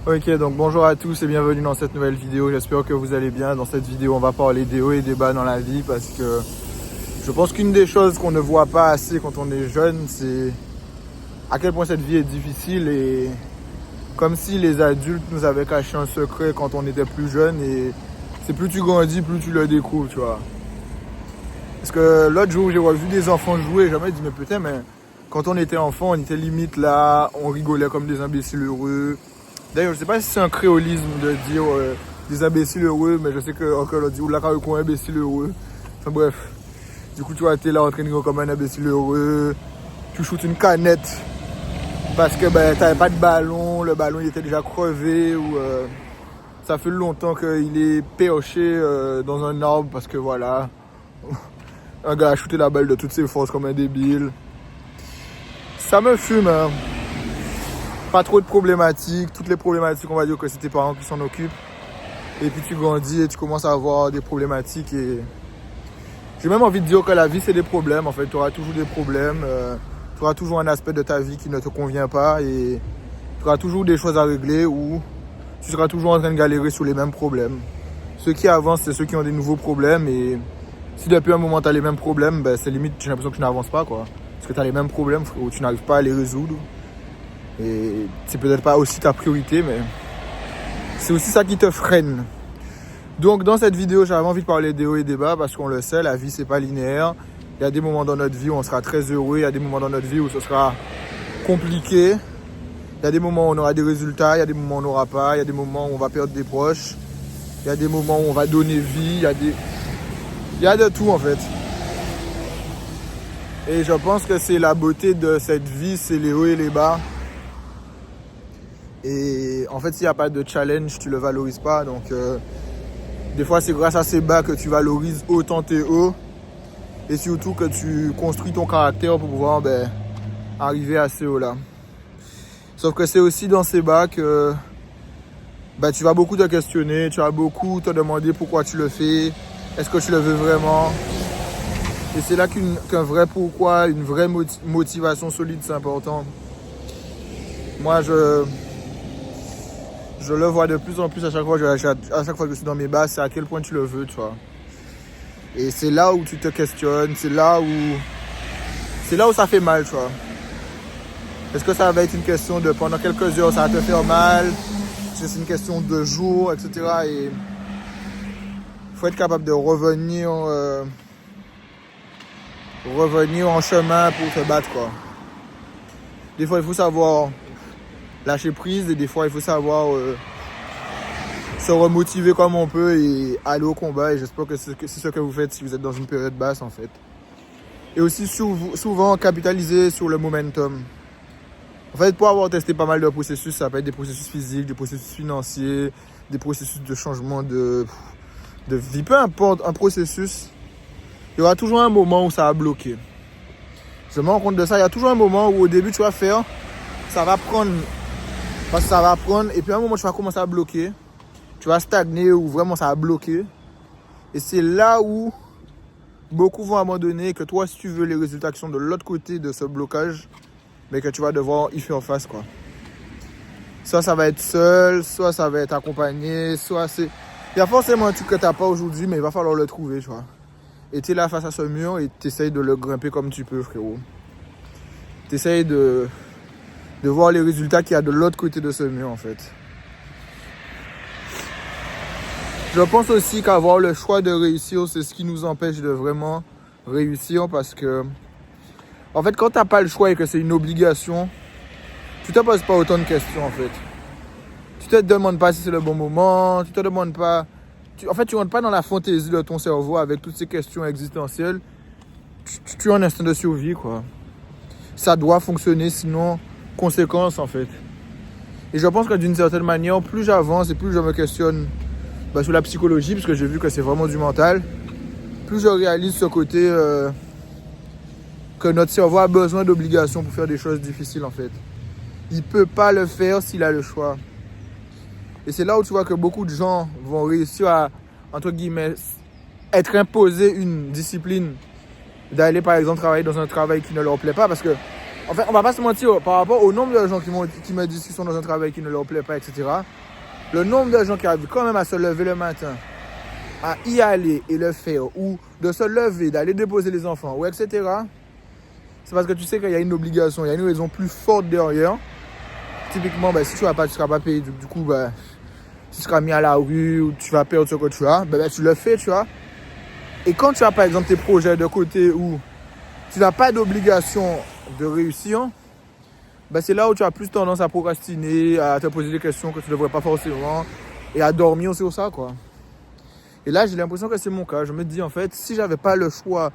Ok, donc bonjour à tous et bienvenue dans cette nouvelle vidéo. J'espère que vous allez bien. Dans cette vidéo, on va parler des hauts et des bas dans la vie parce que je pense qu'une des choses qu'on ne voit pas assez quand on est jeune, c'est à quel point cette vie est difficile et comme si les adultes nous avaient caché un secret quand on était plus jeune et c'est plus tu grandis, plus tu le découvres, tu vois. Parce que l'autre jour, j'ai revu des enfants jouer et je me dit, mais putain, mais quand on était enfant, on était limite là, on rigolait comme des imbéciles heureux. D'ailleurs, je sais pas si c'est un créolisme de dire des imbéciles heureux, mais je sais qu'on dit oula, un imbécile heureux. Enfin bref. Du coup, tu vois, t'es là en train de rire comme un imbécile heureux. Tu shootes une canette parce que ben, t'avais pas de ballon, le ballon il était déjà crevé ou ça fait longtemps qu'il est perché dans un arbre parce que voilà, un gars a shooté la balle de toutes ses forces comme un débile. Ça me fume, hein. Pas trop de problématiques, toutes les problématiques on va dire que c'est tes parents qui s'en occupent. Et puis tu grandis et tu commences à avoir des problématiques et j'ai même envie de dire que la vie c'est des problèmes en fait, tu auras toujours des problèmes, tu auras toujours un aspect de ta vie qui ne te convient pas et tu auras toujours des choses à régler ou tu seras toujours en train de galérer sur les mêmes problèmes. Ceux qui avancent c'est ceux qui ont des nouveaux problèmes et si depuis un moment tu as les mêmes problèmes, ben, c'est limite j'ai l'impression que tu n'avances pas quoi. Parce que tu as les mêmes problèmes où tu n'arrives pas à les résoudre. Et c'est peut-être pas aussi ta priorité, mais c'est aussi ça qui te freine. Donc dans cette vidéo, j'avais envie de parler des hauts et des bas parce qu'on le sait, la vie c'est pas linéaire. Il y a des moments dans notre vie où on sera très heureux, il y a des moments dans notre vie où ce sera compliqué. Il y a des moments où on aura des résultats, il y a des moments où on n'aura pas, il y a des moments où on va perdre des proches, il y a des moments où on va donner vie, il y a de tout en fait. Et je pense que c'est la beauté de cette vie, c'est les hauts et les bas. Et en fait, s'il n'y a pas de challenge, tu ne le valorises pas. Donc, des fois, c'est grâce à ces bas que tu valorises autant tes hauts. Et surtout que tu construis ton caractère pour pouvoir arriver à ces hauts-là. Sauf que c'est aussi dans ces bas que tu vas beaucoup te questionner. Tu vas beaucoup te demander pourquoi tu le fais. Est-ce que tu le veux vraiment? Et c'est là qu'un vrai pourquoi, une vraie motivation solide, c'est important. Moi, je le vois de plus en plus à chaque fois que je suis dans mes bas, c'est à quel point tu le veux, tu vois. Et c'est là où tu te questionnes, c'est là où ça fait mal, tu vois. Est-ce que ça va être une question de pendant quelques heures ça va te faire mal? Est-ce que c'est une question de jours, etc. Et il faut être capable de revenir en chemin pour te battre, quoi. Des fois, il faut savoir lâcher prise et des fois, il faut savoir se remotiver comme on peut et aller au combat. Et j'espère que c'est ce que vous faites si vous êtes dans une période basse, en fait. Et aussi, souvent, capitaliser sur le momentum. En fait, pour avoir testé pas mal de processus, ça peut être des processus physiques, des processus financiers, des processus de changement de vie. Peu importe un processus, il y aura toujours un moment où ça va bloquer. Je me rends compte de ça. Il y a toujours un moment où au début, tu vas faire, ça va prendre... Parce que ça va prendre, et puis à un moment, tu vas commencer à bloquer. Tu vas stagner ou vraiment ça va bloquer. Et c'est là où beaucoup vont abandonner. Que toi, si tu veux les résultats qui sont de l'autre côté de ce blocage, mais que tu vas devoir y faire face, quoi. Soit ça va être seul, soit ça va être accompagné, soit c'est... Il y a forcément un truc que tu n'as pas aujourd'hui, mais il va falloir le trouver, tu vois. Et tu es là face à ce mur et tu essayes de le grimper comme tu peux, frérot. Tu essayes de voir les résultats qu'il y a de l'autre côté de ce mur, en fait. Je pense aussi qu'avoir le choix de réussir, c'est ce qui nous empêche de vraiment réussir parce que, en fait, quand tu n'as pas le choix et que c'est une obligation, tu ne te poses pas autant de questions, en fait. Tu te demandes pas si c'est le bon moment, tu te demandes pas... En fait, tu rentres pas dans la fantaisie de ton cerveau avec toutes ces questions existentielles. Tu es en instinct de survie, quoi. Ça doit fonctionner, sinon, conséquence, en fait. Et je pense que d'une certaine manière, plus j'avance et plus je me questionne sur la psychologie, parce que j'ai vu que c'est vraiment du mental, plus je réalise ce côté que notre cerveau a besoin d'obligations pour faire des choses difficiles, en fait. Il ne peut pas le faire s'il a le choix. Et c'est là où tu vois que beaucoup de gens vont réussir à, entre guillemets, être imposés une discipline, d'aller par exemple travailler dans un travail qui ne leur plaît pas, parce que En fait, on va pas se mentir, par rapport au nombre de gens qui me disent qu'ils sont dans un travail qui ne leur plaît pas, etc. Le nombre de gens qui arrivent quand même à se lever le matin, à y aller et le faire, ou de se lever, d'aller déposer les enfants, ou etc. C'est parce que tu sais qu'il y a une obligation, il y a une raison plus forte derrière. Typiquement, si tu vas pas, tu ne seras pas payé. Du coup, tu seras mis à la rue ou tu vas perdre ce que tu as, tu le fais, tu vois. Et quand tu as par exemple tes projets de côté où tu n'as pas d'obligation de réussir, c'est là où tu as plus tendance à procrastiner, à te poser des questions que tu ne devrais pas forcément et à dormir sur ça, quoi. Et là, j'ai l'impression que c'est mon cas. Je me dis, en fait, si j'avais pas le choix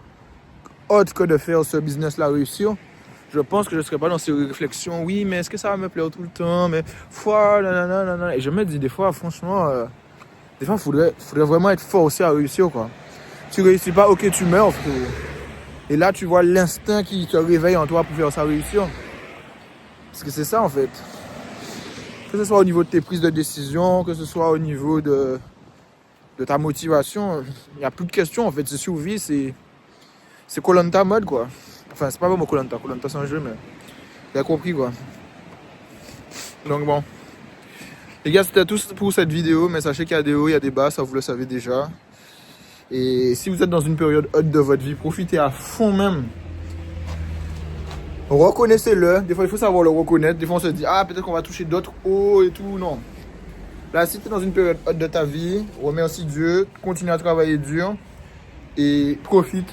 autre que de faire ce business-là réussir, je pense que je ne serais pas dans ces réflexions. Oui, mais est-ce que ça va me plaire tout le temps? Mais nanana. Et je me dis, des fois, franchement, il faudrait vraiment être forcé à réussir, quoi. Tu réussis pas, ok, tu meurs, frère. Et là, tu vois l'instinct qui te réveille en toi pour faire ça réussir. Parce que c'est ça, en fait. Que ce soit au niveau de tes prises de décision, que ce soit au niveau de ta motivation, il n'y a plus de questions, en fait. C'est survie, c'est Koh-Lanta mode, quoi. Enfin, c'est pas vraiment Koh-Lanta. Koh-Lanta, c'est un jeu, mais t'as compris, quoi. Donc, bon. Les gars, c'était tout pour cette vidéo, mais sachez qu'il y a des hauts, il y a des bas, ça vous le savez déjà. Et si vous êtes dans une période haute de votre vie, profitez à fond même. Reconnaissez-le. Des fois, il faut savoir le reconnaître. Des fois, on se dit, peut-être qu'on va toucher d'autres hauts et tout. Non. Là, si tu es dans une période haute de ta vie, remercie Dieu, continue à travailler dur et profite.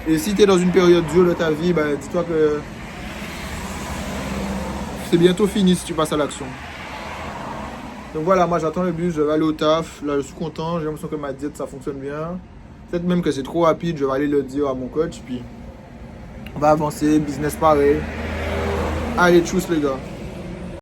Et si tu es dans une période dure de ta vie, dis-toi que c'est bientôt fini si tu passes à l'action. Donc voilà, moi j'attends le bus, je vais aller au taf. Là, je suis content, j'ai l'impression que ma diète ça fonctionne bien. Peut-être même que c'est trop rapide, je vais aller le dire à mon coach. Puis on va avancer, business pareil. Allez, tchuss les gars.